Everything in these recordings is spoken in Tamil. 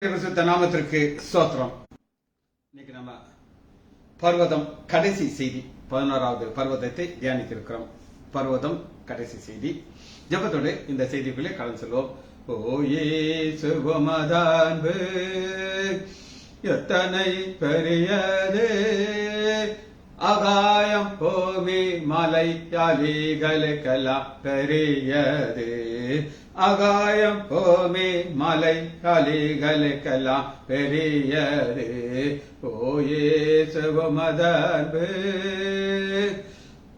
பரிசுத்த நாமத்திற்கு ஸ்தோத்திரம். இன்னைக்கு நம்ம பர்வதம் கடைசி செய்தி 11வது பர்வதத்தை தியானித்திருக்கிறோம். பர்வதம் கடைசி செய்தி. ஜெபத்தோடு இந்த செய்திக்குள்ளே கலந்து செல்வோம். ஓ இயேசு உமது அன்பு எத்தனை பெரியது, ஆகாயம் பூமி மலை அலைகளுக்கெல்லாம் பெரியது, ஆகாயம் பூமி மலை அலைகளுக்கெல்லாம் பெரியது. ஓ இயேசு உமது அன்பு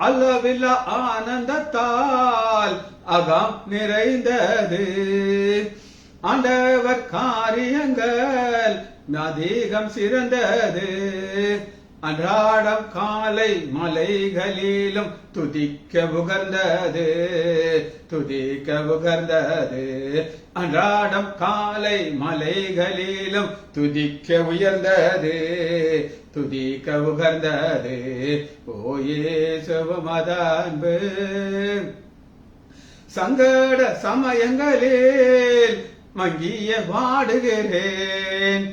அளவில்ல ஆனந்தத்தால் அகம் நிறைந்தது, ஆண்டவர் காரியங்கள் அதிகம் சிறந்தது, அன்றாடம் காலை மலைகளிலும் துதிக்க உகர்ந்தது, துதிக்க உகர்ந்தது, அன்றாடம் காலை மலைகளிலும் துதிக்க உயர்ந்தது, துதிக்க உகர்ந்தது. ஓ இயேசு உமது அன்பு சங்கட சமயங்களில் மங்கிய வாடுகிறேன்,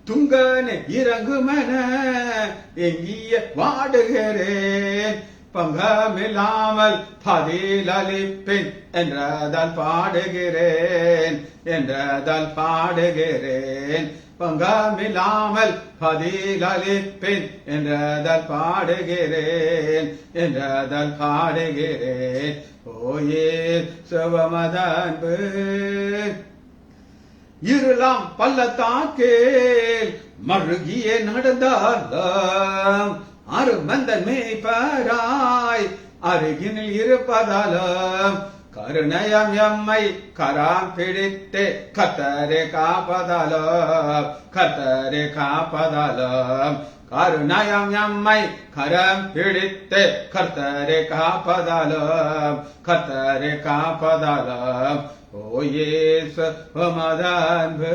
துங்கனை இறங்குமென எங்கிய வாடுகிறேன், பங்கமில்லாமல் பதில் அளிப்பேன் என்றதால் பாடுகிறேன், என்றதால் பாடுகிறேன், பங்கமில்லாமல் பதில் அளிப்பேன் என்றதால் பாடுகிறேன், என்றதால் பாடுகிறேன். ஓ இயேசு உமது அன்பு இருளாம் பள்ளத்தாக்கில் மருகியே நடந்தாலும் அருமந்தன் மேய்ப்பராய் அருகினில் இருப்பதாலும் கருணையம் எம்மை கராம் பிடித்து கர்த்தரே காப்பதாலும், கர்த்தரே காப்பதாலும், கருணையம் எம்மை கரம் பிடித்து கர்த்தரே காப்பதாலும், கர்த்தரே காப்பதாலும். ஓ இயேசு உமது அன்பு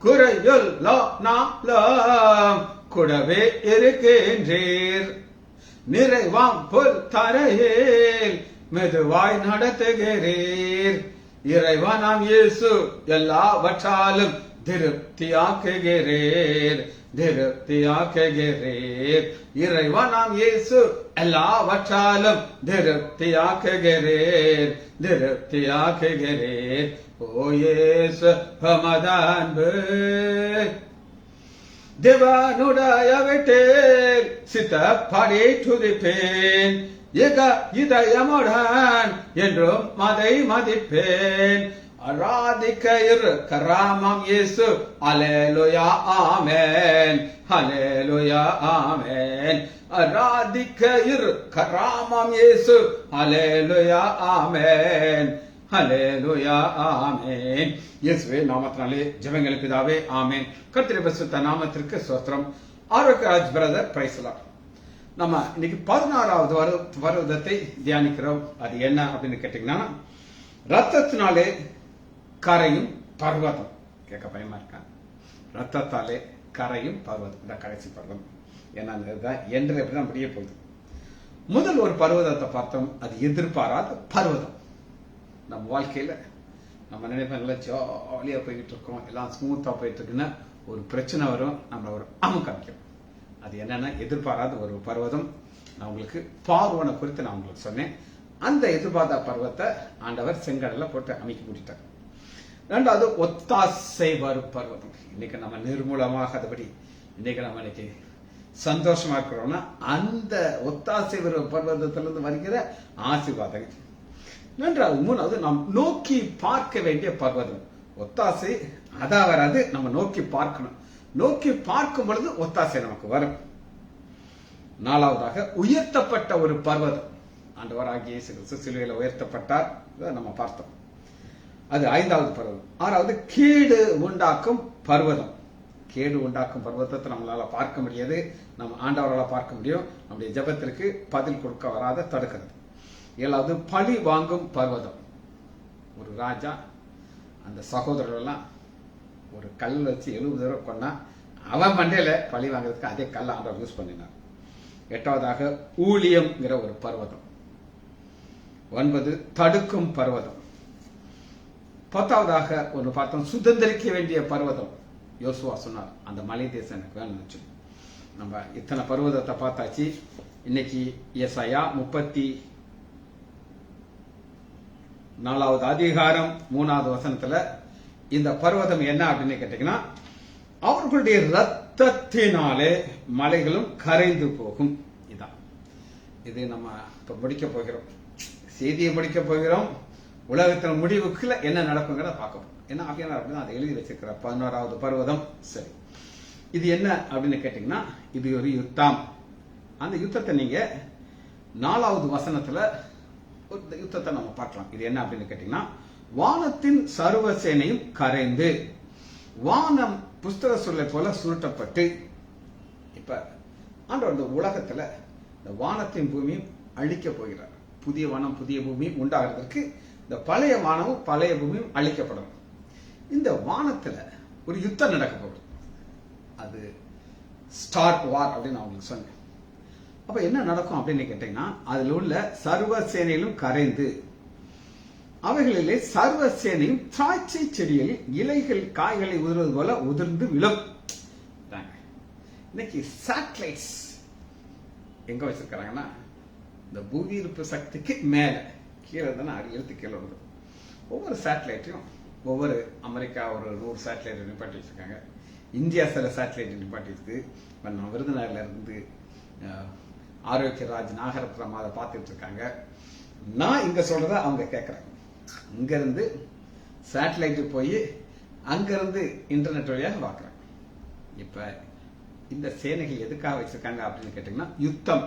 குறையுள்ள நாளும் கூடவே இருக்கின்றீர், நிறைவாம் புல் தரையில் மெதுவாய் நடத்துகிறீர், இறைவனாம் இயேசு எல்லாவற்றாலும் திருப்தியாக்குகிறீர், திருப்தியாக்குகிறீர், இறைவனாம் இயேசு எல்லாவற்றாலும் திருப்தியாக்குகிறீர், திருப்தியாக்குகிறீர். ஓ இயேசு உமது அன்பு தேவனுடைய வீட்டில் சித்தப்படி துதிப்பேன், ஏக இதயமுடன் என்றும் அதை மதிப்பேன், ஆராதிக்க இருக்கராமாம் இயேசு அல்லேலூயா ஆமென், அல்லேலூயா ஆமென், ஆராதிக்க இருக்கராமாம் இயேசு அல்லேலூயா ஆமென், அல்லேலூயா ஆமென். இயேசுவே நாமத்தினாலே ஜெபங்கள் பிதாவே ஆமென். கர்த்தருடைய பரிசுத்த நாமத்திற்கு ஸ்தோத்திரம். Arockiaraj brother praise the Lord. நம்ம இன்னைக்கு 16வது பர்வதத்தை தியானிக்கிறோம். அது என்ன அப்படின்னு கேட்டீங்கன்னா, ரத்தத்தினாலே கரையும் பர்வதம். கேட்க பயமா இருக்கா? ரத்தத்தாலே கரையும் பர்வதம், இந்த கடைசி பர்வதம் என்னதான் என்று எப்படிதான் முடிய போகுது. முதல் ஒரு பர்வதத்தை பார்த்தோம், அது எதிர்பாராத பர்வதம். நம்ம வாழ்க்கையில நம்ம நினைப்போம் நல்லா ஜாலியா போய்கிட்டு இருக்கோம், எல்லாம் ஸ்மூத்தா போயிட்டு இருக்குன்னா ஒரு பிரச்சனை வரும், நம்மள ஒரு அமுக்காமிக்கும். அது என்னன்னா எதிர்பாராத ஒரு பர்வதம். நான் உங்களுக்கு பார்வனை குறித்து நான் உங்களுக்கு சொன்னேன். அந்த எதிர்பாராத பர்வத்தை ஆண்டவர் செங்கடல்ல போட்டு அமைக்க கூட்டிட்டார். ரெண்டாவது ஒத்தாசை வரும் பர்வதம். இன்னைக்கு நம்ம நிர்மூலமாகாதபடி இன்னைக்கு நம்ம இன்னைக்கு சந்தோஷமா இருக்கிறோம்னா அந்த ஒத்தாசை வரும் பர்வதத்திலிருந்து வருகிற ஆசீர்வாதங்கள். மூணாவது நாம் நோக்கி பார்க்க வேண்டிய பர்வதம். ஒத்தாசை அதா வராது, நம்ம நோக்கி பார்க்கணும். நோக்கி பார்க்கும் பொழுது ஒத்தாசை நமக்கு வரும். நாலாவதாக உயர்த்தப்பட்ட ஒரு பர்வதம். ஆண்டவராகிய இயேசு கிறிஸ்து சிலுவையில் உயர்த்தப்பட்டார், நம்ம பார்த்தோம். அது 5வது பர்வதம். 6வது கேடு உண்டாக்கும் பர்வதம். கேடு உண்டாக்கும் பர்வதத்தை நம்மளால பார்க்க முடியாது, நம்ம ஆண்டவரால் பார்க்க முடியும். நம்முடைய ஜெபத்திற்கு பதில் கொடுக்க வராத தடுக்கிறது. 7வது பழி வாங்கும் பர்வதம். ஒரு ராஜா அந்த சகோதரர்கள் எல்லாம் ஒரு கல் வச்சு 70 தடவை கொண்டா, அவன் மண்டையில பழி வாங்குறதுக்கு அதே கல்ல ஆண்டவர் யூஸ் பண்ணினார். 8வதாக ஊழியம்ங்கிற ஒரு பர்வதம். 9 தடுக்கும் பர்வதம். பத்தாவதாக ஒன்று பார்த்தோம், சுதந்திரிக்க வேண்டிய பர்வதம். யோசுவா சொன்னார், அந்த மலை தேசம் எனக்கு வேணும்னு சொல்லி. நம்ம இத்தனை பர்வதத்தை பார்த்தாச்சு. இன்னைக்கு ஏசாயா 34வது அதிகாரம் 3வது வசனத்துல இந்த பர்வதம் என்ன அப்படின்னு கேட்டீங்கன்னா, அவர்களுடைய ரத்தத்தினாலே மலைகளும் கரைந்து போகும். இதான் இது நம்ம இப்ப முடிக்க போகிறோம், செய்தியை முடிக்க போகிறோம். உலகத்தின் முடிவுக்குள்ள என்ன நடக்குங்கிறத பார்க்கணும். என்ன ஆகியான அப்படின்னா அதை எழுதி வச்சிருக்கிற 11வது பர்வதம். சரி, இது என்ன அப்படின்னு கேட்டீங்கன்னா, இது ஒரு யுத்தம். அந்த யுத்தத்தை நீங்க 4வது வசனத்துல ஒரு யுத்தத்தை நம்ம பார்க்கலாம். இது என்ன அப்படின்னு கேட்டீங்கன்னா, வானத்தின் சர்வசேனையும் கரைந்து வானம் புஸ்தக சொல்லை போல சுருட்டப்பட்டு. இப்ப ஆண்டவர் இந்த உலகத்துல இந்த வானத்தின் பூமியும் அழிக்க போகிறார். புதிய வானம் புதிய பூமியும் உண்டாகிறதுக்கு இந்த பழைய வானமும் பழைய பூமியும் அழிக்கப்படும். இந்த வானத்துல ஒரு யுத்தம் நடக்க போகுது. அது ஸ்டார் வார் அப்படின்னு நான் உங்களுக்கு சொன்னேன். அப்ப என்ன நடக்கும் அப்படின்னு கேட்டீங்கன்னா, அதுல உள்ள சர்வசேனையிலும் கரைந்து அவைகளிலே சர்வசேனையும் திராட்சை செடியில் இலைகள் காய்களை உதிர்வது போல உதிர்ந்து விழும். இன்னைக்கு சேட்டலைட்ஸ் எங்க வச்சிருக்காங்கன்னா, இந்த புவி ஈர்ப்பு சக்திக்கு மேல கீழே தானே எழுத்து கீழே வருது. ஒவ்வொரு சேட்டலைட்டையும் ஒவ்வொரு அமெரிக்கா ஒரு 100 சேட்டலைட் நிப்பாட்டி வச்சிருக்காங்க. இந்தியா சில சேட்டலைட் நிப்பாட்டி இருக்கு. நம்ம விருதுநகர்ல இருந்து ஆரோக்கியராஜ் நாகரத்னம் அதை பார்த்துட்டு இருக்காங்க. நான் இங்க சொல்றத அவங்க கேட்கறாங்க. இங்க இருந்து சேட்டலைட் போய் அங்க இருந்து இன்டர்நெட் வழியாக பார்க்கறாங்க. இப்ப இந்த சேனைகள் எதுக்காக வச்சிருக்காங்க அப்படின்னு கேட்டீங்கன்னா, யுத்தம்.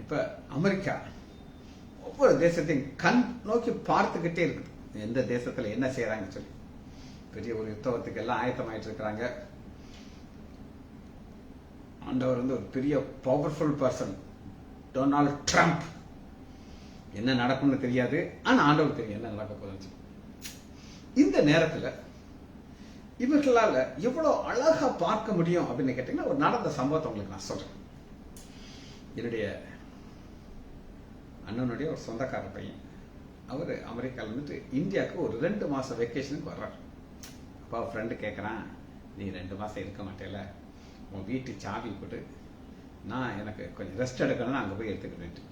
இப்ப அமெரிக்கா ஒவ்வொரு தேசத்தையும் கண் நோக்கி பார்த்துக்கிட்டே இருக்குது, எந்த தேசத்துல என்ன செய்யறாங்க சொல்லி. பெரிய ஒரு யுத்தத்துக்கு எல்லாம் ஆயத்தமாயிட்டு இருக்கிறாங்க. ஆண்டவர் ஒரு பெரிய பவர்ஃபுல் பர்சன், டொனால்ட் ட்ரம்ப். என்ன நடக்கும்னு தெரியாது, ஆனா ஆண்டவர் தெரியும் என்ன நடக்க போகுது. இந்த நேரத்துல இவர்களால எவ்வளவு அழகா பார்க்க முடியும் அப்படின்னு கேட்டீங்கன்னா, ஒரு நடந்த சம்பவத்தை உங்களுக்கு நான் சொல்றேன். என்னுடைய அண்ணனுடைய ஒரு சொந்தக்கார பையன், அவரு அமெரிக்கால இந்தியாவுக்கு ஒரு 2 மாசம் வெக்கேஷனுக்கு வர்றார். அப்பா ஃப்ரெண்டு கேட்கறான், நீ 2 மாசம் இருக்க மாட்டேல, உன் வீட்டு சாவி போட்டு நான் எனக்கு கொஞ்சம் ரெஸ்ட் எடுக்கணும்னு அங்கே போய் எடுத்துக்கிட்டு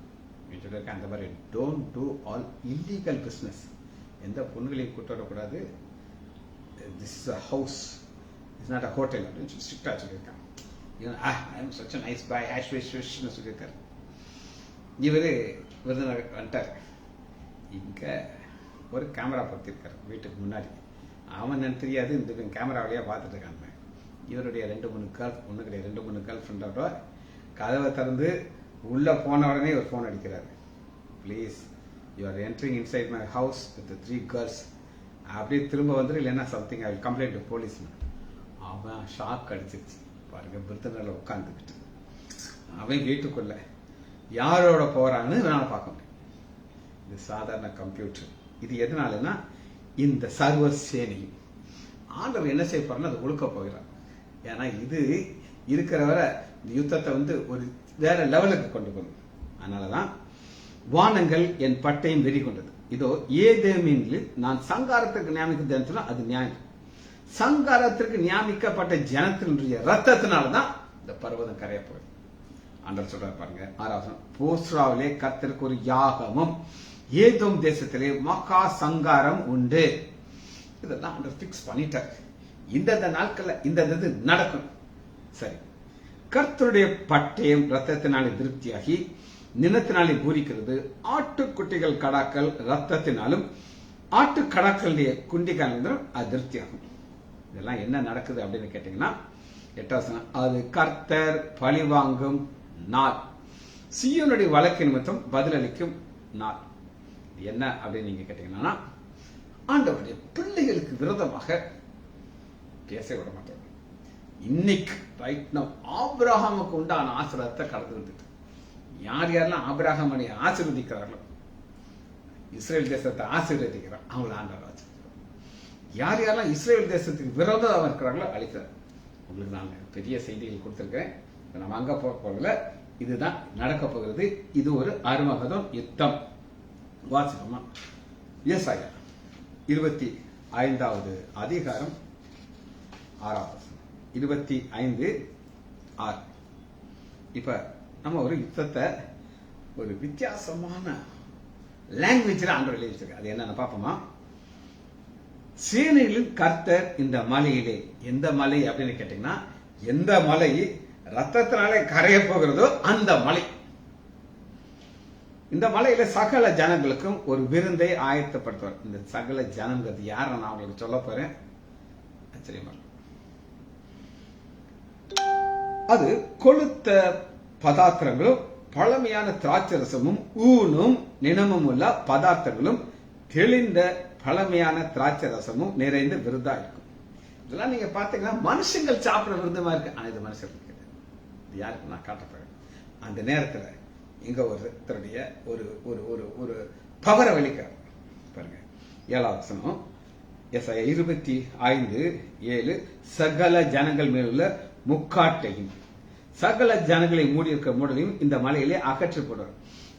வீட்டு இருக்க. அந்த மாதிரி don't do all illegal business, எந்த பொண்ணுகளையும் கூட்டு வரக்கூடாது. This is a house, it's not a hotel அப்படின்னு ஸ்ட்ரிக்டா சொல்லியிருக்காங்க. சச் நைஸ் பாய் ஆஷ்வேஷ்னு சொல்லியிருக்காரு. இவர் விருதுநகர் வந்துட்டார். இங்க ஒரு கேமரா பொறுத்திருக்காரு வீட்டுக்கு முன்னாடி. அவன் எனக்கு தெரியாது, இந்த கேமரா வழியா பார்த்துட்டு இருக்காங்க. இவருடைய 2-3 கேர்ள் ஃப்ரெண்டோட கதவை திறந்து உள்ள போன உடனே ஒரு போன் அடிக்கிறாரு. Please you are entering inside my house with 3 girls. அப்படியே திரும்ப வந்துரு, இல்லைன்னா something I will complaint to police. அவன் ஷாக் அடிச்சிருச்சு பாருங்க. விருதுநகர்ல உட்காந்துக்கிட்டு அவன் வீட்டுக்குள்ள யாரோட போறான்னு வேணாலும் பார்க்க முடியும். இது சாதாரண கம்ப்யூட்டர். இது எதனாலன்னா, இந்த சர்வர் சேனையும் ஆண்டவர் என்ன செய்ய போறான்னு அதை ஒழுக்க போகிறார். ஏன்னா இது இருக்கிற வரை யுத்தத்தை ஒரு வேற லெவலுக்கு கொண்டு போகணும். அதனாலதான் வானங்கள் என் பட்டையும் வெறி கொண்டது. இதோ ஏதேமில் நான் சங்காரத்திற்கு நியமிக்க ஜனத்தினா அது நியாயம். சங்காரத்திற்கு நியமிக்கப்பட்ட ஜனத்தினுடைய ரத்தத்தினால்தான் இந்த பர்வதம் கரைய போகுது. ஆண்டவர் சொல்றாரு பாருங்க, 6வது போஸ்ராவிலே கர்த்தருக்கு ஒரு யாகமும் ஏதோம் தேசத்திலே மகா சங்காரம் உண்டு. இதெல்லாம் ஆண்டவர் பிக்ஸ் பண்ணிட்டார். இந்த நாட்கள்ல இந்த இது நடக்கும். சரி, கர்த்தருடைய பட்டயம் ரத்தத்தினாலே திருப்தியாகி நிலத்தினாலே பூரிக்கிறது. ஆட்டுக்குட்டிகள் கடாக்கள் ரத்தத்தினாலும் ஆட்டு கடாக்களுடைய குண்டிகாலும் அது திருப்தியாகும். இதெல்லாம் என்ன நடக்குது அப்படின்னு கேட்டீங்கன்னா, 8வது அது கர்த்தர் பழிவாங்கும் நாள், சீயோனுடைய வழக்கு நிமித்தம் பதிலளிக்கும் நாள். என்ன அப்படின்னு நீங்க கேட்டீங்கன்னா, ஆண்டவருடைய பிள்ளைகளுக்கு விரோதமாக பேச விட மாட்டாங்க. இன்னைக்கு ரைட் நவ் ஆபிரகாமுக்கு உண்டான ஆசீர்வாதத்தை கடந்து வந்துட்டு யார் யாரெல்லாம் ஆபிரகாமை ஆசீர்வதிக்கிறார்களோ, இஸ்ரேல் தேசத்தை ஆசீர்வதிக்கிறார், அவங்கள ஆண்டவர் ஆசீர்வதிக்கிறார். யார் யாரெல்லாம் இஸ்ரேல் தேசத்துக்கு விரோதமாக இருக்கிறார்களோ அழிக்கிறார். உங்களுக்கு நான் பெரிய செய்திகள் கொடுத்திருக்கேன். நம்ம அங்க போகல, இதுதான் நடக்க போகிறது. இது ஒரு அருமகதம் யுத்தம். வாசிக்கமா ஏசாயா 25வது அதிகாரம் 6வது 25:6. இப்ப நம்ம ஒரு யுத்தத்தை ஒரு வித்தியாசமான லாங்குவேஜ்ல ஆண்டவர் எழுதி வச்சிருக்காரு. அது என்னன்னு பாப்போமா? சேனைகளின் கர்த்தர் இந்த மலையிலே, எந்த மலை அப்படின்னு கேட்டீங்கன்னா, எந்த மலை ரத்தத்தினாலே கரைய போகிறதோ அந்த மலை. இந்த மலையில சகல ஜனங்களுக்கும் ஒரு விருந்தை ஆயத்தப்படுத்துவார். இந்த சகல ஜனங்கிறது யார நான் உங்களுக்கு சொல்ல போறேன். ஆச்சரியமா, அது கொளுத்த பதார்த்தங்களும் பழமையான திராட்சரசமும் ஊனும் நினமும் உள்ள பதார்த்தங்களும் தெளிந்த பழமையான திராட்சரசமும் நிறைந்த விருந்தா இருக்கும். இதெல்லாம் நீங்க பாத்தீங்கன்னா மனுஷங்கள் சாப்பிட விருந்தமா இருக்கு. ஆனா இது மனுஷர்களுக்கு இது யாருக்கு நான் காட்டப்படுறேன். அந்த நேரத்துல இங்க ஒருத்தருடைய ஒரு ஒரு ஒரு ஒரு பவரை வெளிக்கிறார் பாருங்க. 7வது வசனம், எசாயா 25:7. சகல ஜனங்கள் மேலுள்ள முக்காட்டையும் சகல ஜனங்களை மூடி இருக்க மூடலையும் இந்த மலையிலே அகற்றப்படுவார்.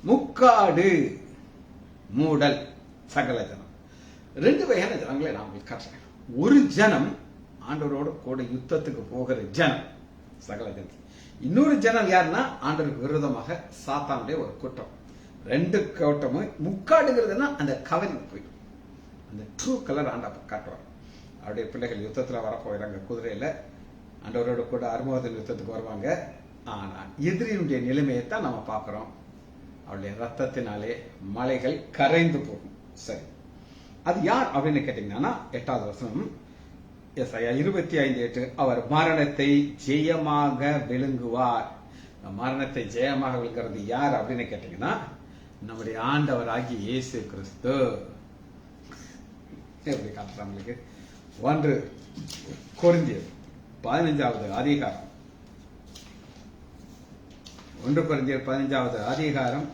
முக்காடு, மூடல், சகல ஜனம். 2 வகையான ஜனங்களை நான் உங்களுக்கு காட்டுறேன். ஒரு ஜனம் ஆண்டவரோட கூட யுத்தத்துக்கு போகிற ஜனம், சகல ஜனம். இன்னொரு ஜனம் யாருன்னா ஆண்டவருக்கு விரோதமாக சாத்தானுடைய ஒரு கூட்டம். 2 கூட்டமும் முக்காடுகிறதுனா அந்த கவரிங் போயிடும். அந்த ட்ரூ கலர் ஆண்டவர் காட்டுவார். அவருடைய பிள்ளைகள் யுத்தத்துல வரப்போகிறாங்க குதிரையில, ஆண்டவரோட கூட அருமோதல் யுத்தத்துக்கு வருவாங்க. ஆனா எதிரியுடைய நிலைமையைத்தான் நம்ம பார்க்கிறோம். அவருடைய ரத்தத்தினாலே மலைகள் கரைந்து போகும். சரி, அது யார் அப்படின்னு கேட்டீங்கன்னா 8வது வசனம், எசாயா 25:8. அவர் மரணத்தை ஜெயமாக விழுங்குவார். மரணத்தை ஜெயமாக விழுங்குறது யார் அப்படின்னு கேட்டீங்கன்னா நம்முடைய ஆண்டவராகிய இயேசு கிறிஸ்து. எப்படி காட்டுறாங்களுக்கு? 1 கொரிந்தியர் 15வது அதிகாரம், 1 கொரிந்தியர் 15வது அதிகாரம்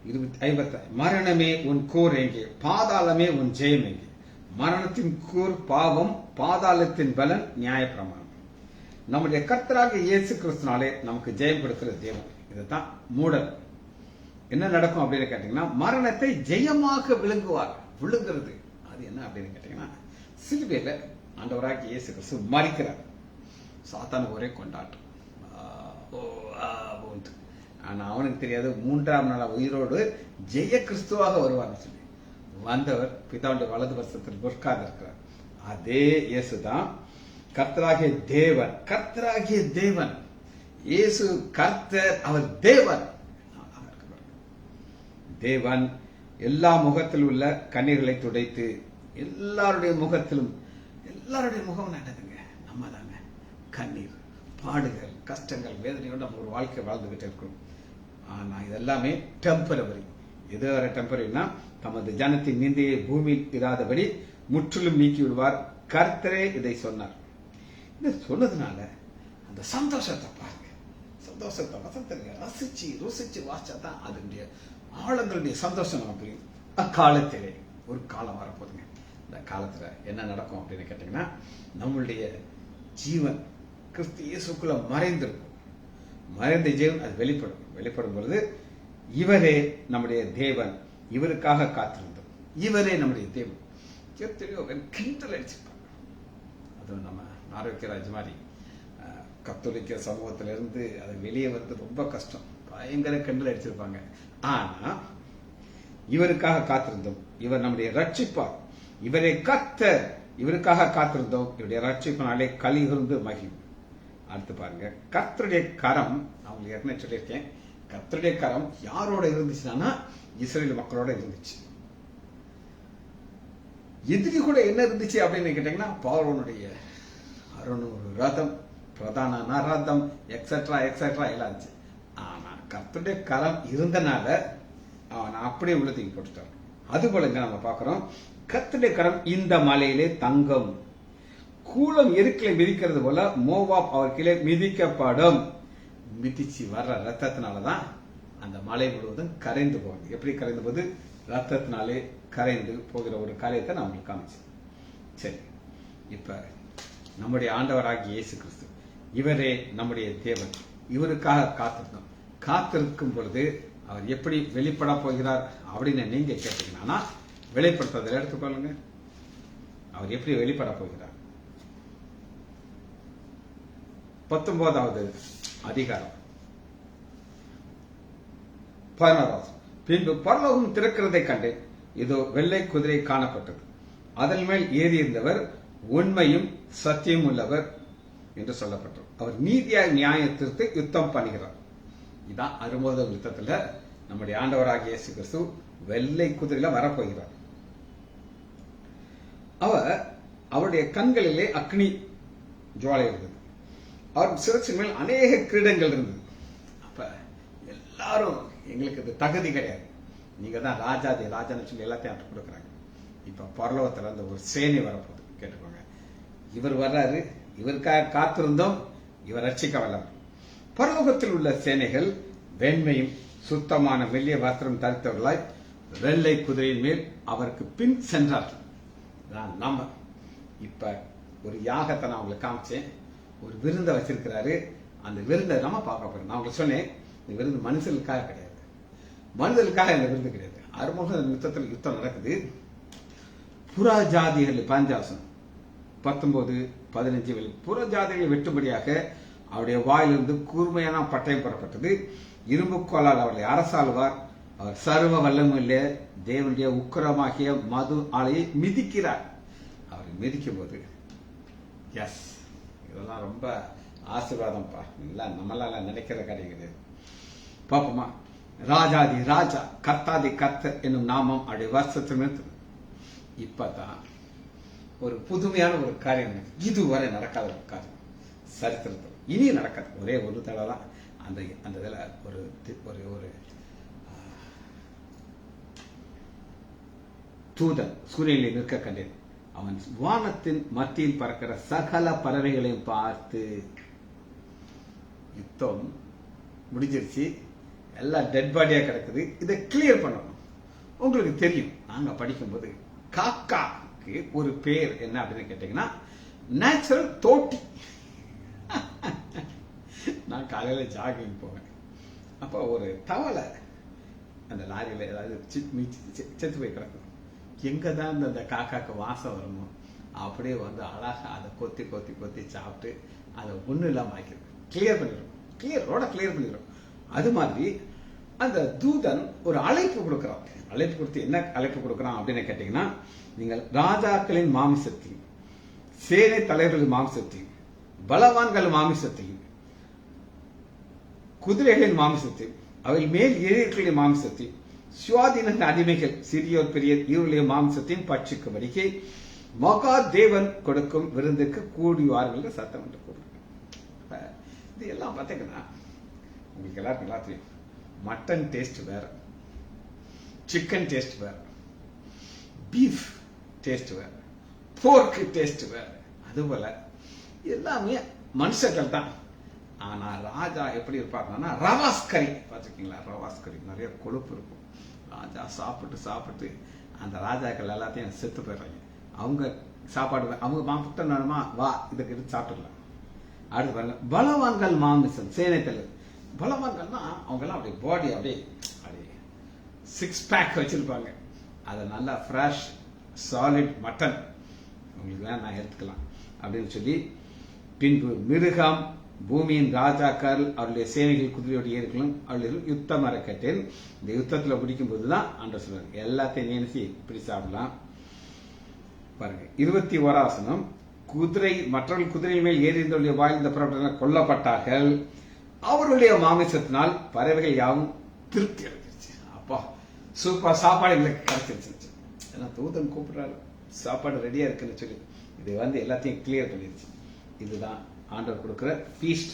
50. மரணமே உன் கூர் எங்கே? பாதாளமே உன் ஜெயம் எங்கே? மரணத்தின் கூர் பாவம், பாதாளத்தின் பலன் நியாயப்பிரமாணம். நம்முடைய கர்த்தராகிய இயேசு கிறிஸ்துனாலே நமக்கு ஜெயம் கொடுக்கிற தேவன். இதுதான் மூடல். என்ன நடக்கும் அப்படின்னு கேட்டீங்கன்னா, மரணத்தை ஜெயமாக விழுங்குவார். விழுங்குறது அது என்ன அப்படின்னு கேட்டீங்கன்னா, சிலுவையில ஆண்டவராகிய இயேசு கிறிஸ்து மரிக்கிறார். சாத்தானுக்கு ஒரே கொண்டாட்டம். ஆனா அவனுக்கு தெரியாது 3ஆம் நாள் உயிரோடு ஜெய கிறிஸ்துவாக வருவார் சொல்லி வந்தவர் பிதாவுடைய வலது வருஷத்தில் உட்கார்ந்து இருக்கிறார். அதே இயேசுதான் கர்த்தராகிய தேவன். கர்த்தராகிய தேவன் இயேசு கர்த்தர், அவர் தேவன். தேவன் எல்லா முகத்தில் உள்ள கண்ணீர்களை துடைத்து எல்லாருடைய முகத்திலும், எல்லாருடைய முகம் என்னதுங்க? நம்ம தாங்க. கண்ணீர், பாடுகள், கஷ்டங்கள், வேதனையோடு நம்ம ஒரு வாழ்க்கை வாழ்ந்துகிட்டு இருக்கிறோம். ஆனா இதெல்லாமே டெம்பரவரி. எது வர டெம்பரரினா, தமது ஜனத்தின் நிந்தையை பூமியில் இராதபடி முற்றிலும் நீக்கி விடுவார். கர்த்தரே இதை சொன்னார். இதை சொன்னதுனால அந்த சந்தோஷத்தை பாருங்க. சந்தோஷத்தை வசந்தங்க ரசிச்சு ருசிச்சு வாசிச்சா தான் அதனுடைய ஆழங்களுடைய சந்தோஷம் நமக்கு புரியும். அக்காலத்திலே ஒரு காலம் வரப்போதுங்க. இந்த காலத்துல என்ன நடக்கும் அப்படின்னு கேட்டீங்கன்னா, நம்மளுடைய ஜீவன் கிறிஸ்து இயேசுக்குள்ள மறைந்திருக்கும். மறைந்த ஜீவன் அது வெளிப்படும் பொழுது இவரே நம்முடைய தேவன், இவருக்காக காத்திருந்தோம், இவரே நம்முடைய தேவன். எத்தனையோ கிண்டல் அடிச்சிருப்பாங்க. அதுவும் நம்ம ஆரோக்கியராஜ் மாதிரி கத்தோலிக்க சமூகத்திலிருந்து அது வெளியே வந்து ரொம்ப கஷ்டம், பயங்கர கிண்டல் அடிச்சிருப்பாங்க. ஆனா இவருக்காக காத்திருந்தோம், இவர் நம்முடைய ரட்சிப்பார், இவரை கர்த்தர், இவருக்காக காத்திருந்தோம், இவருடைய ரட்சிப்பினாலே கலிகூர்ந்து மகிழும். அடுத்து பாருங்க, கர்த்தருடைய கரம். அவங்களுக்கு ஏற்கனவே சொல்லியிருக்கேன், கர்த்தருடைய கரம் யாரோட இருந்துச்சுன்னா இஸ்ரேல் மக்களோட இருந்துச்சு. எதிரி கூட என்ன இருந்துச்சு அப்படின்னு கேட்டீங்கன்னா, பார்வோனுடைய 600 ரதம், பிரதான ரதம், எக்ஸெட்ரா எக்ஸெட்ரா எல்லாம் இருந்துச்சு. ஆனா கர்த்தருடைய கரம் இருந்தனால அவன் அப்படியே உள்ள தூக்கி போட்டுட்டான். அது போலங்க நம்ம பாக்குறோம், கர்த்தருடைய கரம் இந்த மலையிலே தங்கம், கூலம் எருக்களை மிதிக்கிறது போல மோவாப் அவர் கீழே மிதிக்கப்படும். மிதிச்சு வர்ற ரத்தத்தினாலதான் அந்த மலை முழுவதும் கரைந்து போகுது. எப்படி கரைந்து போகுது? ரத்தத்தினாலே கரைந்து போகிற ஒரு காரியத்தை நான் உங்களுக்கு காமிச்சேன். சரி, இப்ப நம்முடைய ஆண்டவராகிய இயேசு கிறிஸ்து, இவரே நம்முடைய தேவன், இவருக்காக காத்திருந்தோம். காத்திருக்கும் பொழுது அவர் எப்படி வெளிப்பட போகிறார் அப்படின்னு நீங்க கேட்டீங்கன்னா வெளிப்படுத்துறதை எடுத்துக்கொள்ளுங்க. அவர் எப்படி வெளிப்பட போகிறார்? 19வது அதிகாரம் 16. பின்பு பரலோகம் திறக்கிறதை கண்டேன். இதோ வெள்ளை குதிரை காணப்பட்டது. அதன் மேல் ஏறியிருந்தவர் உண்மையும் சத்தியம் உள்ளவர் என்று சொல்லப்பட்டது. அவர் நீதியாய் நியாயத்திற்கு யுத்தம் பண்ணுகிறார். இதான் 60வது யுத்தத்துல நம்முடைய ஆண்டவராகிய இயேசு கிறிஸ்து வெள்ளை குதிரையில வரப்போகிறார். அவருடைய கண்களிலே அக்னி ஜுவாலை இருந்தது. அவர் சிரசின் மேல் அநேக கிரீடங்கள் இருந்தது. அப்ப எல்லாரும் எங்களுக்கு இது தகுதி கிடையாது, நீங்க தான் ராஜாதி ராஜான்னு சொல்லி எல்லாத்தையும் அட்டு கொடுக்குறாங்க. இப்ப பரலோகத்துல அந்த ஒரு சேனை வரப்போகுது. கேட்டுக்கோங்க, இவர் வர்றாரு, இவருக்காக காத்திருந்தோம், இவர் ரட்சிக்க வல்லவர். பரலோகத்தில் உள்ள சேனைகள் வெண்மையும் சுத்தமான மெல்லிய வஸ்திரம் தரித்தவர்களாய் வெள்ளை குதிரையின் மேல் அவருக்கு பின் சென்றார்கள். நம்ம இப்ப ஒரு யாகத்தை நான் உங்களுக்கு காமிச்சேன். ஒரு விருந்தை வச்சிருக்கிறாரு. அந்த விருந்தை நம்ம பார்க்க போறோம். நான் உங்களுக்கு சொன்னேன், இந்த விருந்து மனுஷனுக்காக கிடையாது, மனிதனுக்காக இந்த விருந்து கிடையாது. அறுமுக யுத்தத்தில் யுத்தம் நடக்குது. புற ஜாதிகள் 15 19-15 புற ஜாதிகளை வெட்டும்படியாக அவருடைய வாயிலிருந்து கூர்மையான பட்டயம் பெறப்பட்டது. இரும்பு கோலால் அவர்களை அரசாளுவார். அவர் சர்வ வல்லமுள்ள தேவனுடைய உக்கிரமாகிய மது ஆலையை மிதிக்கிறார். அவர் மிதிக்கும் போது எஸ், இதெல்லாம் ரொம்ப ஆசீர்வாதம்ப்பா. நம்மளால நினைக்கிற காரியம் கிடையாது. பாப்போமா? ராஜாதி ராஜா கர்த்தாதி கர்த்தர் என்னும் நாமம் அவருடைய வருஷத்து. இப்பதான் ஒரு புதுமையான ஒரு காரியம் நடக்குது. இதுவரை நடக்காத ஒரு காரியம் சரித்திரத்தில் இனி நடக்காது. ஒரே ஒரு தடவை தான் அந்த இதுல ஒரு தூதன் சூரியனில் நிற்க கண்டேன். அவன் வானத்தின் மத்தியில் பறக்கிற சகல பறவைகளையும் பார்த்து, யுத்தம் முடிஞ்சிருச்சு, எல்லாம் டெட் பாடியா கிடக்குது, இதை கிளியர் பண்ணணும். உங்களுக்கு தெரியும், நாங்க படிக்கும்போது காக்காக்கு ஒரு பேர் என்ன அப்படின்னு கேட்டீங்கன்னா நேச்சுரல் தோட்டி. நான் காலையில ஜாகிங் போவேன். அப்ப ஒரு தவளை அந்த லாரியில ஏதாவது செத்து போய் கிடக்கும். எங்கதான் அந்த காக்காக்கு வாசம் வருமோ அப்படியே வந்து அழகா அதை கொத்தி கொத்தி கொத்தி சாப்பிட்டு அதை ஒண்ணு இல்லாம ஆக்கிடும், கிளியர் பண்ணிடும், ரோட கிளியர் பண்ணிடும். அது மாதிரி அந்த தூதன் ஒரு அழைப்பு கொடுக்கிறான். அழைப்பு கொடுத்து என்ன அழைப்பு கொடுக்கிறான் அப்படின்னு கேட்டீங்கன்னா, நீங்கள் ராஜாக்களின் மாமிசத்தையும் சேனை தலைவர்களின் மாமிசத்தையும் பலவான்கள் மாமிசத்தையும் குதிரைகளின் மாமிசத்தையும் அவை மேல் ஏறியர்களின் மாமிசத்தையும் சுவாதீன அடிமைகள் சிறியோர் பெரியர் இவருடைய மாமிசத்தையும் பட்சிக்கும்படிக்கு மகா தேவன் கொடுக்கும் விருந்துக்கு கூடிவார்கள் சத்தம் என்று கூப்பிடுங்க. இது எல்லாம் பார்த்தீங்கன்னா உங்களுக்கு எல்லாருக்கும் நல்லா தெரியும். மட்டன் டேஸ்ட் வேற, சிக்கன் டேஸ்ட் வேற, பீஃப் டேஸ்ட் வேற, போர்க் டேஸ்ட் வேற. அதுபோல எல்லாமே மனுஷர்கள் தான். ஆனா ராஜா எப்படி இருப்பாருன்னா ரவாஸ்கரி பார்த்துருக்கீங்களா? ரவாஸ்கரி நிறைய கொழுப்பு இருக்கும். ராஜா சாப்பிட்டு சாப்பிட்டு அந்த ராஜாக்கள் எல்லாத்தையும் செத்து போயிடுறாங்க. அவங்க சாப்பாடு அவங்க மாப்பிட்டம் வேணுமா, வா இதுக்கு எடுத்து சாப்பிட்டுக்கலாம். அடுத்து பாருங்க, பலவான்கள் மாமிசம் சேனை தலைவர். பலவான்கள்னா அவங்க எல்லாம் அப்படியே பாடி அப்படியே 6 பேக் வச்சிருப்பாங்க. அதை நல்லா ஃப்ரெஷ் சாலிட் மட்டன் உங்களுக்கு வேணா நான் எடுத்துக்கலாம் அப்படின்னு சொல்லி, பின்பு மிருகம் பூமியின் ராஜாக்கள் அவருடைய சேனைகள் குதிரையோடு ஏறிகளும் அவர்கள் யுத்தம் கேட்டேன். இந்த யுத்தத்துல பிடிக்கும் போதுதான் ஆண்டவர் சொல்றாங்க எல்லாத்தையும் நினைச்சு இப்படி சாப்பிடலாம். பாருங்க 21 குதிரை மற்றவர்கள் குதிரை மேல் ஏறிந்தவருடைய வாய்ந்த புறப்பட்ட கொல்லப்பட்டார்கள். அவருடைய மாமிசத்தினால் பறவைகள் யாவும் திருப்தி அடைஞ்சிருச்சு. அப்பா சூப்பர் சாப்பாடு எங்களுக்கு கிடைச்சிருச்சு. ஏன்னா தூதன் கூப்பிடுறாரு, சாப்பாடு ரெடியா இருக்குன்னு சொல்லி இது வந்து எல்லாத்தையும் கிளியர் பண்ணிருச்சு. இதுதான் ஆண்டவர் கொடுக்கிற ஃபீஸ்ட்.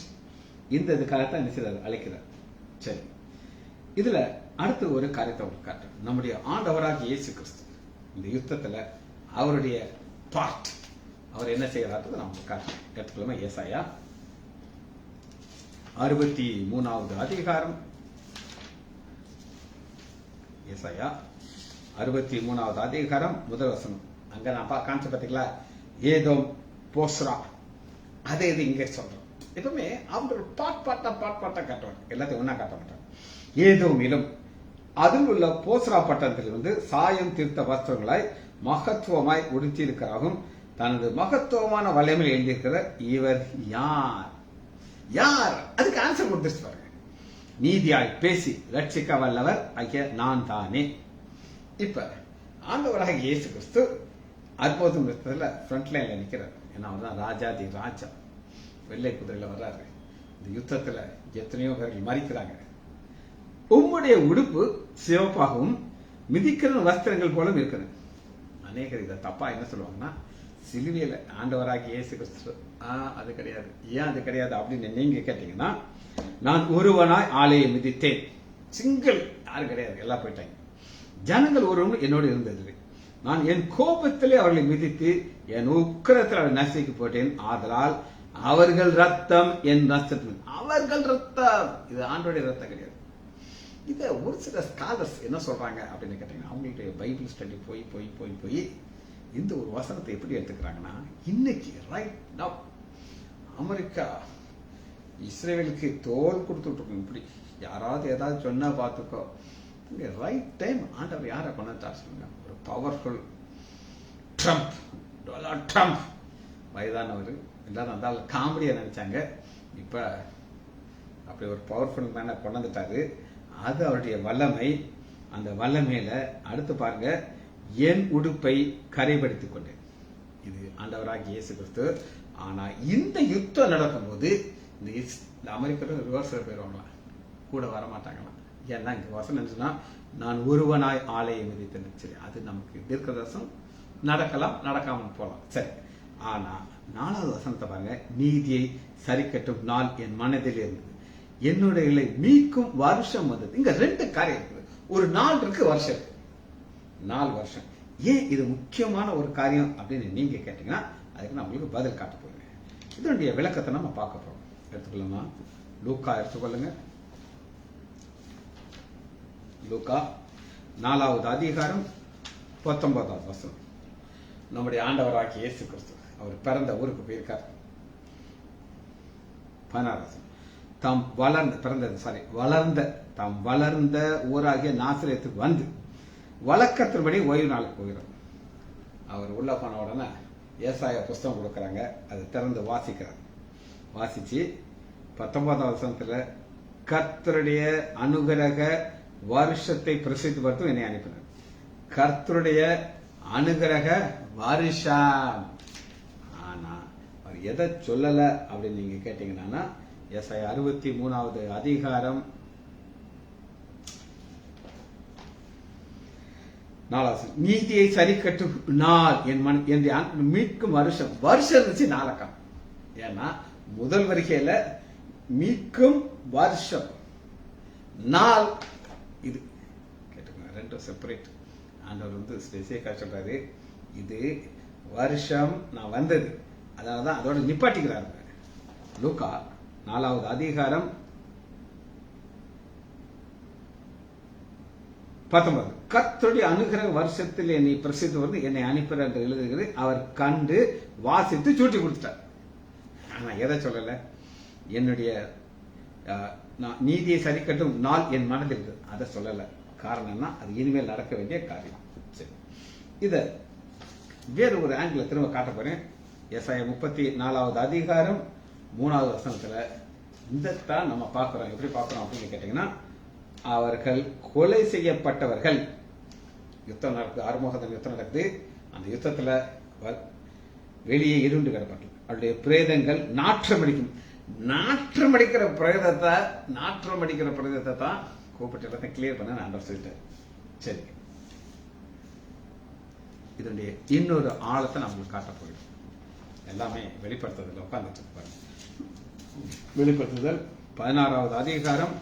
இந்த இதுக்காகத்தான் நிச்சயம் அழைக்கிறார். சரி, இதுல அடுத்து ஒரு காரியத்தை உங்களுக்கு காட்டுறேன். நம்முடைய ஆண்டவராக இயேசு கிறிஸ்து இந்த யுத்தத்துல அவருடைய பார்ட், அவர் என்ன செய்யறாரு நான் உங்களுக்கு காட்டுறேன். எடுத்துக்கலாமா? ஏசாயா 63வது அதிகாரம். ஏசாயா 63வது அதிகாரம் 1 வசனம். அங்க நான் காமிச்ச பாத்தீங்களா? ஏதோம் போஸ்ரா, அதே இது இங்க சொல்றோம். எப்பவுமே அவங்க ஒரு பாட்டா காட்டுவாங்க, எல்லாத்தையும் ஒன்னா காட்ட மாட்டாங்க. ஏதோ மேலும் அதில் உள்ள போஸ்ரா பட்டணத்திலிருந்து சாயம் தீர்த்த வஸ்திரங்களாய் மகத்துவமாய் உடுத்தியிருக்கிறாகும். தனது மகத்துவமான வல்லமையில் எழுதியிருக்கிற இவர் யார்? யார்? அதுக்கு ஆன்சர் கொடுத்துட்டு பாருங்க. நீதியாய் பேசி ரட்சிக்க வல்லவர் ஆகிய நான் தானே. இப்ப ஆண்டவராக இயேசு கிறிஸ்து அற்புதம் ஃப்ரண்ட் லைன்ல நிக்கிறார். ஏன்னா அவர்தான் ராஜாதி ராஜா, வெள்ளை குதிரையில வர்றாரு. இந்த யுத்தத்துல எத்தனையோ பேர்கள் மறிக்கிறாங்க. உம்முடைய உடுப்பு சிவப்பாகவும் மிதிக்கிற வஸ்திரங்கள் போல இருக்கிறது. அநேகர் இதை தப்பா என்ன சொல்லுவாங்கன்னா, சிலுவையில ஆண்டவராகி இயேசு கிறிஸ்து அது கிடையாது. ஏன் அது கிடையாது அப்படின்னு நீங்க கேட்டீங்கன்னா, நான் ஒருவனாய் ஆலயம் மிதித்தேன். சிங்கிள் யாரும் கிடையாது, எல்லாம் போயிட்டாங்க. ஜனங்கள் ஒருவனும் என்னோடு இருந்தது. நான் என் கோபத்திலே அவர்களை மிதித்து என் உக்கிரத்தில் அவரை நசுக்கி போட்டேன். ஆதலால் அவர்கள் ரத்தம் என் ரத்தம். அவர்கள் ரத்தம், இது ஆண்டோடைய ரத்தம் கிடையாது. இதை ஒரு சில ஸ்காலர்ஸ் என்ன சொல்றாங்க அப்படின்னு கேட்டீங்கன்னா, அவங்களுடைய பைபிள் ஸ்டடி போய் இந்த ஒரு வசனத்தை எப்படி எடுத்துக்கிறாங்கன்னா, இன்னைக்கு ரைட் நவ் அமெரிக்கா இஸ்ரேலுக்கு தோல் கொடுத்துட்டு இருக்கும். இப்படி யாராவது ஏதாவது சொன்னா பார்த்துக்கோ, ரைட் டைம் ஆண்டவர் யாரை கொண்டாரு சொல்லுங்க, ஒரு பவர்ஃபுல் ட்ரம்ப், டொனால்ட் ட்ரம்ப், வயதானவர். எல்லாரும் அந்த காமெடியா நினைச்சாங்க. இப்ப அப்படி ஒரு பவர்ஃபுல் மேனை கொண்டாந்துட்டாரு. அது அவருடைய வல்லமை. அந்த வல்லமையில அடுத்து பாருங்க, என் உடுப்பை கரைப்படுத்திக் கொண்டேன். இது ஆண்டவராகிய இயேசு கிறிஸ்து. ஆனா இந்த யுத்தம் நடக்கும்போது இந்த அமெரிக்கர்கள் ரிவர்ஸ்ல போயிடுவாங்களாம், கூட வரமாட்டாங்களாம். ஏன்னா இங்க வசனம் என்னன்னா, நான் ஒருவனாய் ஆலயம் மிதித்தேன். சரி, அது நமக்கு தீர்க்கதரிசனம் நடக்கலாம், நடக்காம போலாம். சரி, ஆனா 4வது வசனத்தை பாருங்க, நீதியை சரிக்கட்டும் நாள் என் மனதில் இருந்தது, என்னுடைய மீட்கும் வருஷம் வந்தது. இங்க 2 காரியம் இருக்குது. ஒரு நாள் இருக்கு, வருஷம் இருக்கு. 4 வருஷம். ஏன் இது முக்கியமான ஒரு காரியம் அப்படின்னு நீங்க கேட்டீங்கன்னா, அதுக்கு நான் உங்களுக்கு பதில் காட்ட போறேன். இதனுடைய விளக்கத்தை நம்ம பார்க்க போறோம். எடுத்துக்கலாமா? லூக்கா எடுத்துக்கொள்ளுங்க. லூக்கா 4வது அதிகாரம் 19வது வசனம். நம்முடைய ஆண்டவராகிய இயேசு கிறிஸ்து அவர் பிறந்த ஊருக்கு போயிருக்கார். 16வது வசனம். தாம் வளர்ந்த ஊராகிய நாசரேத்துக்கு வந்து வழக்கத்தின்படி ஓய்வு நாளுக்கு போகிறார். அவர் உள்ள போன உடனே ஏசாயா புஸ்தகம் கொடுக்கறாங்க. அதை திறந்து வாசிக்கிறார். வாசிச்சு 19வது வசனத்துல, கர்த்தருடைய அனுகிரக வருஷத்தை பிரசித்தப்படுத்தும் என்னை அனுப்பினார். கர்த்தருடைய அனுகிரக வருஷம். ஆனா அவர் எதை சொல்லல அப்படின்னு நீங்க கேட்டீங்கன்னா, ஏசாயா 63வது அதிகாரம் 4வது, நீதியை சரிக்கட்டும் நாள் என் மீட்கும் வருஷம். வருஷம் இருந்துச்சு, நாளக்கம். ஏன்னா முதல் வருகையில மீட்கும் வருஷம், நாள் இது கேட்டுக்கோங்க, 2 செப்பரேட். ஆண்டவர் ஸ்பெசிஃபிக்கா சொல்றாரு, இது வருஷம் நான் வந்தது, அதனாலதான் அதோட நிப்பாட்டிக்கிறாரு. லூக்கா 4வது அதிகாரம் 19, கர்த்தருடைய அனுகிரக வருஷத்தில் என்னை பிரசித்து வந்து என்னை அனுப்புகிறார் என்று எழுதுகிறது. அவர் கண்டு வாசித்து சூட்டி கொடுத்துட்டார். ஆனா எதை சொல்லல, என்னுடைய நீதியை சரிக்கட்டும் நாள் என் மனதில் இருக்கு, அதை சொல்லல. காரணம்னா அது இனிமேல் நடக்க வேண்டிய காரியம். சரி, இத வேறு ஒரு ஆங்கிள் திரும்ப காட்ட போறேன். ஏசாயா 34வது அதிகாரம் 3வது வசனத்துல இதைத்தான் நம்ம பார்க்கிறோம். எப்படி பார்க்கிறோம் அப்படின்னு கேட்டீங்கன்னா, அவர்கள் கொலை செய்யப்பட்டவர்கள். யுத்தம் நடக்குது, ஆறுமுகதம் யுத்தம் நடக்குது. அந்த யுத்தத்துல வெளியே இருண்டு கிடப்பார்கள். அவருடைய பிரேதங்கள் நாற்றமடிக்கிற பிரேதத்தை தான் கூப்பிட்டு இடத்தை கிளியர் பண்ண நான் சொல்லிட்டேன். சரி, இதனுடைய இன்னொரு ஆழத்தை நான் உங்களுக்கு காட்ட போகிறேன். எல்லாமே வெளிப்படுத்துதல் உட்கார்ந்துட்டு இருப்பாங்க. வெளிப்படுத்துதல் 16வது அதிகாரம்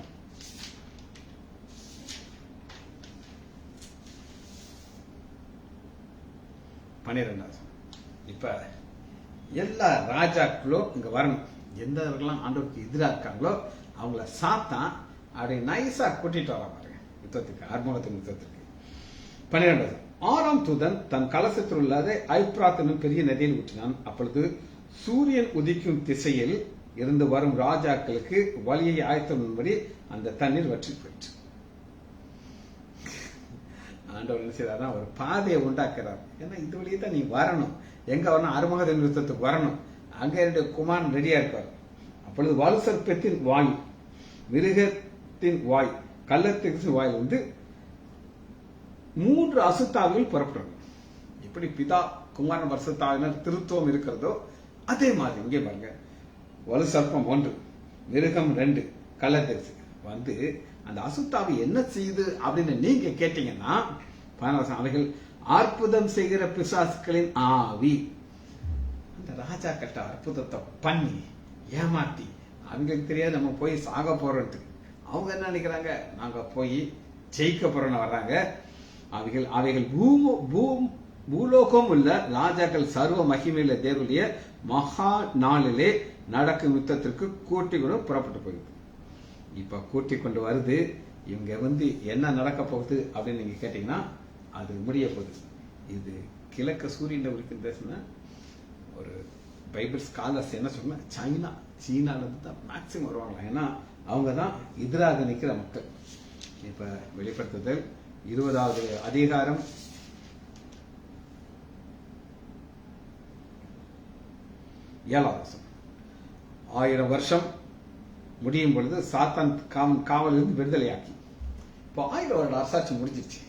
12வது. இப்ப எல்லா ராஜாக்களும் இங்க வரணும். எந்தவர்கள்லாம் ஆண்டவருக்கு எதிராக இருக்காங்களோ அவங்கள சாத்தான் அப்படி நைஸா கூட்டிட்டு வர பாருங்க யுத்தத்துக்கு, ஆர்மோகத்தின் யுத்தத்துக்கு. 12வது, 6ஆம் தூதன் தன் கலசத்தில் உள்ளதை ஐப்ராத் என்னும் பெரிய நதியில் ஊற்றினான். அப்பொழுது சூரியன் உதிக்கும் திசையில் இருந்து வரும் ராஜாக்களுக்கு வழியை ஆயத்தம்படி அந்த தண்ணீர் வற்றி போயிற்று. ஆண்டவர் என்ன செய்யறாருன்னா ஒரு பாதையை உண்டாக்குறார். ஏன்னா இது வழியே தான் நீ வரணும். எங்க வரணும்? அறுமுக நிறுத்தத்துக்கு வரணும். அங்க 2 குமாரன் ரெடியா இருப்பார். அப்பொழுது வலு சர்ப்பத்தின் வாய், மிருகத்தின் வாய், கள்ளத்தின் வாயில் 3 அசுத்தாவிகள் புறப்படுறது. எப்படி பிதா குமாரன் பரிசுத்தாவினர் திருத்துவம் இருக்கிறதோ அதே மாதிரி இங்கே பாருங்க, வலு சர்ப்பம் 1, மிருகம் 2, கள்ளத்தரிசி அந்த அசுத்தாவி என்ன செய்யுது அப்படின்னு நீங்க கேட்டீங்கன்னா, அவைகள் அற்புதம் செய்கிற பிசாசுகளின் ஆவி. அந்த ராஜா கட்ட அற்புதத்தை பண்ணி ஏமாத்தி, அவங்களுக்கு தெரியாது நம்ம போய் சாக போறோம். அவங்க என்ன நினைக்கிறாங்க? நாங்க போய் ஜெயிக்க போறோம்னு வர்றாங்க. அவைகள் பூலோகம் உள்ள ராஜாக்கள் சர்வ மகிமையில தேவனுடைய மகா நாளிலே நடக்கும் யுத்தத்திற்கு கூட்டி கொண்டு புறப்பட்டு போயிருக்கு. இப்ப கூட்டி கொண்டு வருது. இவங்க என்ன நடக்க போகுது அப்படின்னு நீங்க கேட்டீங்கன்னா, அது முடிய போகுது. இது கிழக்கு சூரியன் இருக்கு பேசுனா ஒரு பைபிள் ஸ்காலர்ஸ் என்ன சொன்னா, சீனால இருந்து தான் மேக்சிமம் வருவாங்களா. ஏன்னா அவங்க தான் எதிராக நிற்கிற மக்கள். இப்ப வெளிப்படுத்துதல் 20வது அதிகாரம் 7வது வசனம். 1000 வருஷம் முடியும் பொழுது சாத்தான் காவலிருந்து விடுதலையாக்கி, இப்போ 1000 வருட அரசாட்சி முடிஞ்சிருச்சு.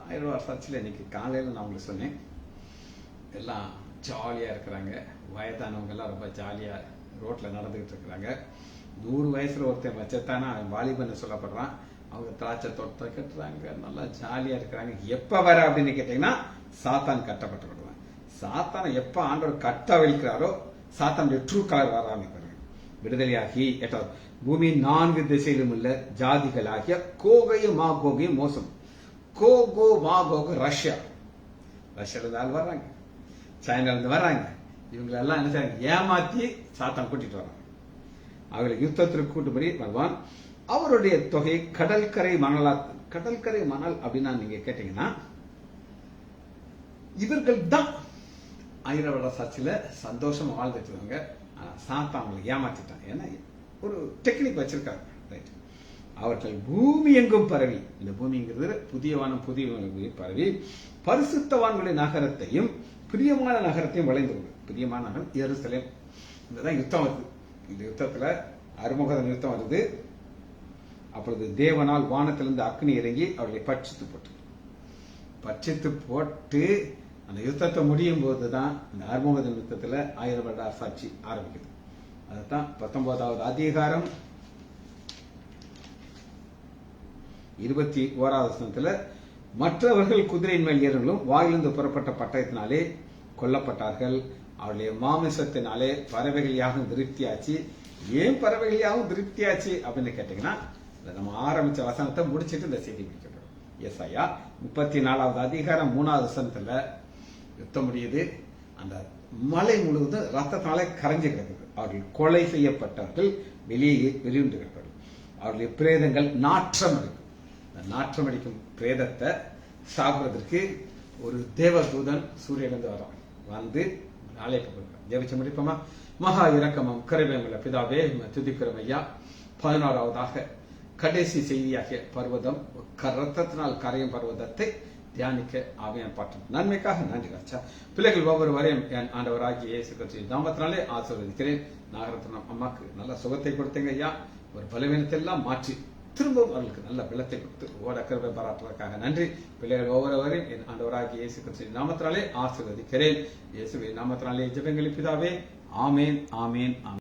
1000 வருட அரசாட்சியில் இன்னைக்கு காலையில் நான் உங்களுக்கு சொன்னேன், எல்லாம் ஜாலியா இருக்கிறாங்க. வயதானவங்க எல்லாம் ரொம்ப ஜாலியா ரோட்ல நடந்துகிட்டு இருக்கிறாங்க. 100 வயசுல ஒருத்தன் வச்சத்தானா வாலிபன் சொல்லப்படுறான். அவங்க திராட்சை தோட்டத்தை கட்டுறாங்க, நல்லா ஜாலியா இருக்கிறாங்க. எப்ப வர அப்படின்னு கேட்டீங்கன்னா, சாத்தான் கட்டப்பட்டு விடுவான். சாத்தானை எப்ப ஆண்டவர் கட்டவிழ்க்கிறாரோ சாத்தானுடைய ட்ரூ கலர் வர ஆரம்பிப்பாரு. விடுதலையாகி பூமியின் 4 திசையிலும் உள்ள ஜாதிகளாகிய கோகையும் மாகோகையும் மோசம். கோகோ மாகோக ரஷ்யால இருந்து வர்றாங்க, சைனால இருந்து வர்றாங்க. இவங்களெல்லாம் என்ன செய்றாங்க? ஏமாத்தி சாத்தான் கூட்டிட்டு வர்றாங்க. அவர்களை யுத்தத்திற்கு கூட்டுபடி வருவான். அவருடைய தொகை கடற்கரை மணல் அப்படின்னா நீங்க கேட்டீங்கன்னா, இவர்கள் தான் 1000 வருட சாட்சியில சந்தோஷமா வாழ்ந்துட்டு இருக்காங்க. சாத்தான் அவங்களை ஏமாத்திட்டான். ஏன்னா ஒரு டெக்னிக் வச்சிருக்காங்க. ரைட். அவர்கள் பூமி எங்கும் பரவி, இந்த பூமிங்கிறது புதிய பரவி பரிசுத்தவான்களுடைய நகரத்தையும் பிரியமான நகரத்தையும் வளைந்து கொண்டு, பிரியமான நகரம் எருசலேம். இதுதான் யுத்தம் வருது. இந்த யுத்தத்துல அறுமுக யுத்தம் வருது. அப்பொழுது தேவனால் வானத்திலிருந்து அக்னி இறங்கி அவர்களை பட்சித்து போட்டு அந்த யுத்தத்தை முடியும் போதுதான் இந்த அறுமுக யுத்தத்துல 1000 வருட அரசாட்சி ஆரம்பிக்குது. அதுதான் 19வது அதிகாரம் 21வது வசனத்துல, மற்றவர்கள் குதிரையின் மேல் ஏறுகளும் வாயிலிருந்து புறப்பட்ட பட்டயத்தினாலே கொல்லப்பட்டார்கள். அவருடைய மாமிசத்தினாலே பறவைகள் யாரும் திருப்தியாச்சு. ஏன் பறவைகள் யாரும் திருப்தியாச்சு அப்படின்னு கேட்டீங்கன்னா, நம்ம ஆரம்பிச்ச வசனத்தை முடிச்சிட்டு இந்த செய்தி முடிக்கப்படும். ஏசாயா 34வது அதிகாரம் 3வது வசனத்துல யுத்தம் முடியுது. அந்த மலை முழுவதும் ரத்தத்தினாலே கரைஞ்சு கிடக்குது. அவர்கள் கொலை செய்யப்பட்டவர்கள் வெளியே வெளியுண்டு கிடப்பார்கள். அவருடைய பிரேதங்கள் நாற்றம் அடிக்கும். நாற்றம் அடிக்கும் பிரேதத்தை சாப்பிடுறதுக்கு ஒரு தேவதூதன் சூரியனிலிருந்து வந்து அழைப்பு கொடுக்கிறார். ஜெபிச்சு முடிப்போமா? மகா இரக்கமும் கருவேமுள்ள பிதாவே, துதிக்கிறோம் ஐயா. 11வதாக கடைசி செய்தியாகிய பர்வதம், ரத்தத்தினால் கரையும் பர்வதத்தை தியானிக்க ஆவியான் பாட்டும் நன்மைக்காக நன்றி ராஜா. பிள்ளைகள் ஒவ்வொருவரையும் என் ஆண்டவராகிய இயேசு கிறிஸ்துவின் நாமத்தினாலே ஆசீர்வதிக்கிறேன். நாகரத்னம் அம்மாக்கு நல்ல சுகத்தை கொடுத்தீங்க ஐயா. ஒரு பலவீனத்தை எல்லாம் மாற்றி திரும்பவும் அவர்களுக்கு நல்ல பலத்தை கொடுத்து ஓட கிருபை பாராட்டுவதற்காக நன்றி. பிள்ளைகள் ஒவ்வொருவரையும் என் ஆண்டவராகிய இயேசு கிறிஸ்துவின் நாமத்தினாலே ஆசீர்வதிக்கிறேன். இயேசுவின் நாமத்தினாலே ஜெபங்களை பிதாவே. ஆமேன், ஆமேன், ஆமேன்.